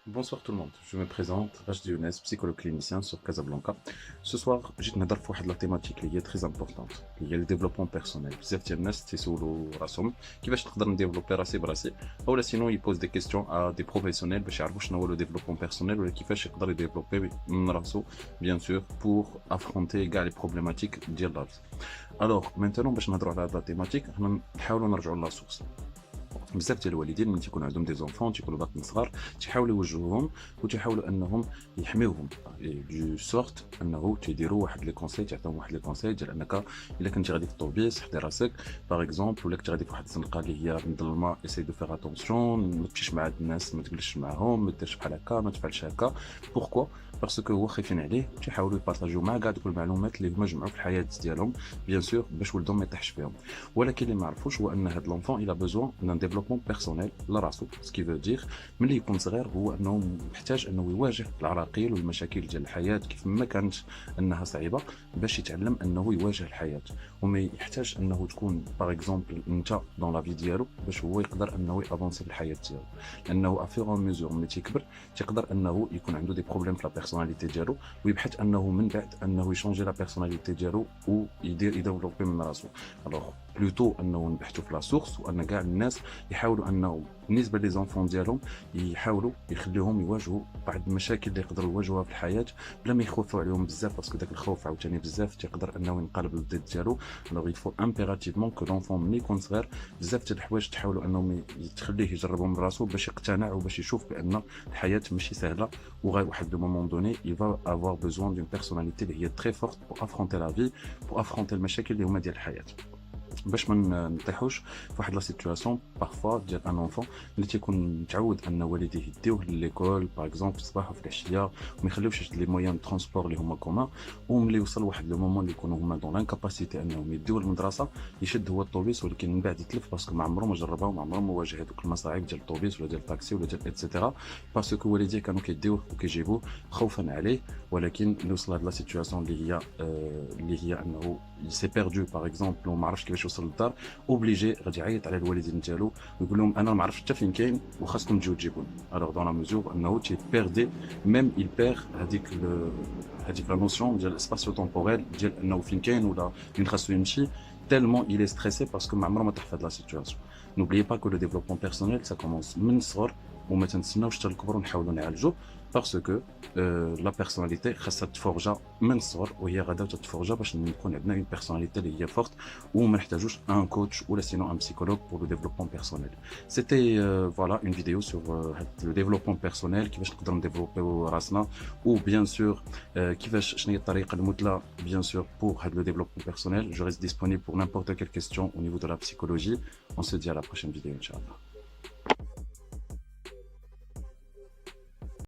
Bonsoir tout le monde, je me présente, Rachdi Younes, psychologue clinicien sur Casablanca. Ce soir, j'ai نهضر في واحد la thématique qui est très importante, qui est le développement personnel. بزاف ديال الناس تيسولوا راسهم كيفاش نقدر نديفلوبي راسي براسي او sinon ils posent des questions à des professionnels باش يعرفوا شنو هو le développement personnel ولا كيفاش يقدر يديفلوبي من راسو bien sûr pour affronter كاع les problématiques ديال la vie. Alors maintenant باش نهضروا على هذه la thématique حنا نحاولوا نرجعوا لا سورس. بزاف ديال الوالدين ملي تيكون عندهم دي زونفون تيكونوا باقيين صغار تيحاولوا يوجهوهم وتيحاولوا انهم يحميوهم دو سورت انه تيديروا واحد لي كونساي تعطيهم واحد لي كونساي ديال انك الا كنتي غادي في الطوبيس حدي راسك باغ اكزومبل ولا كنتي غادي في واحد الزنقه اللي هي مظلمه اساي دو فيغ اتونسيون ما تمشيش مع الناس ما تجلسش معاهم ما ديرش بحال هكا ما تفعلش هكا بوركوا باسكو هو خايفين عليه تيحاولوا يبارطاجيو معاه كاع دوك المعلومات اللي هما جمعوا في الحياه ديالهم بيان سور باش ولدهم ما يطيحش فيهم ولكن اللي ما عرفوش هو ان هاد لونفون الى بوزوان دان ديفلوبمون بيرسونيل لراسو سكي فو دير ملي يكون صغير هو انه محتاج انه يواجه العراقيل والمشاكل ديال الحياه كيف ما كانت انها صعيبه باش يتعلم انه يواجه الحياه وما يحتاج انه تكون باغ اكزومبل انت دون لا في ديالو باش هو يقدر انه يافونسي في الحياه ديالو لانه افيغ ميزور ملي تيكبر تيقدر انه يكون عنده دي بروبليم في لا بيرسوناليتي ديالو ويبحث انه من بعد انه يشونجي لا بيرسوناليتي ديالو ويدير يديفلوبي من راسو الوغ بلوتو انه نبحثوا في لا سورس وان كاع الناس يحاولوا انه بالنسبه لي زونفون ديالهم يحاولوا يخليوهم يواجهوا بعض المشاكل اللي يقدروا يواجهوها في الحياه بلا ما يخوفوا عليهم بزاف باسكو داك الخوف عاوتاني بزاف تيقدر انه ينقلب للضد ديالو الوغ يفو امبيراتيفمون كو لونفون ملي يكون صغير بزاف ديال الحوايج تحاولوا انهم تخليه يجربهم من راسو باش يقتنع وباش يشوف بان الحياه ماشي سهله وغير واحد لو مومون دوني il va avoir besoin d'une personnalité اللي هي très forte pour affronter la vie pour affronter المشاكل اللي هما ديال الحياه باش ما نطيحوش في واحد لا سيتوياسيون بارفوا ديال ان اونفون اللي تيكون متعود ان والديه يديوه ليكول باغ اكزومبل في الصباح وفي العشيه وما يخليوش يشد لي مويان ترونسبور اللي هما كومان وملي يوصل واحد لو مومون اللي يكونوا هما دون لانكاباسيتي انهم يديوه للمدرسه يشد هو الطوبيس ولكن من بعد يتلف باسكو ما عمره ما جربها وما عمره ما واجه هذوك المصاعب ديال الطوبيس ولا ديال الطاكسي ولا ديال اتسيتيرا باسكو والديه كانوا كيديوه وكيجيبوه خوفا عليه ولكن اللي وصل لهاد لا سيتوياسيون اللي هي انه سي بيردو باغ اكزومبل وما عرفش كيفاش يوصل للدار اوبليجي غادي يعيط على الوالدين ديالو ويقول لهم انا ما عرفتش حتى فين كاين وخاصكم تجيو تجيبوني الوغ دون لا ميزور انه تي بيردي ميم il perd هذيك لا نوسيون ديال الاسباسيو تمبوريل ديال انه فين كاين ولا فين خاصو يمشي tellement il est stressé parce que ما عمره ما طاح في هاد لا سيتوياسيون n'oubliez pas que le développement personnel ça commence من الصغر وما تنسناوش حتى الكبر ونحاولوا نعالجوه باسكو لا بيرسوناليتي خاصها تفورجا من الصغر وهي غادا تتفورجا باش نكون عندنا اون بيرسوناليتي اللي هي فورت وما نحتاجوش ان كوتش ولا سينو ان بسيكولوج pour le développement personnel. C'était voilà une vidéo sur le développement personnel كيفاش نقدروا نديفلوبيو راسنا و bien sûr كيفاش شنو هي الطريقه المثلى bien sûr pour le développement personnel. Je reste disponible pour n'importe quelle question au niveau de la psychologie. On se dit à la prochaine vidéo, Inch'Allah.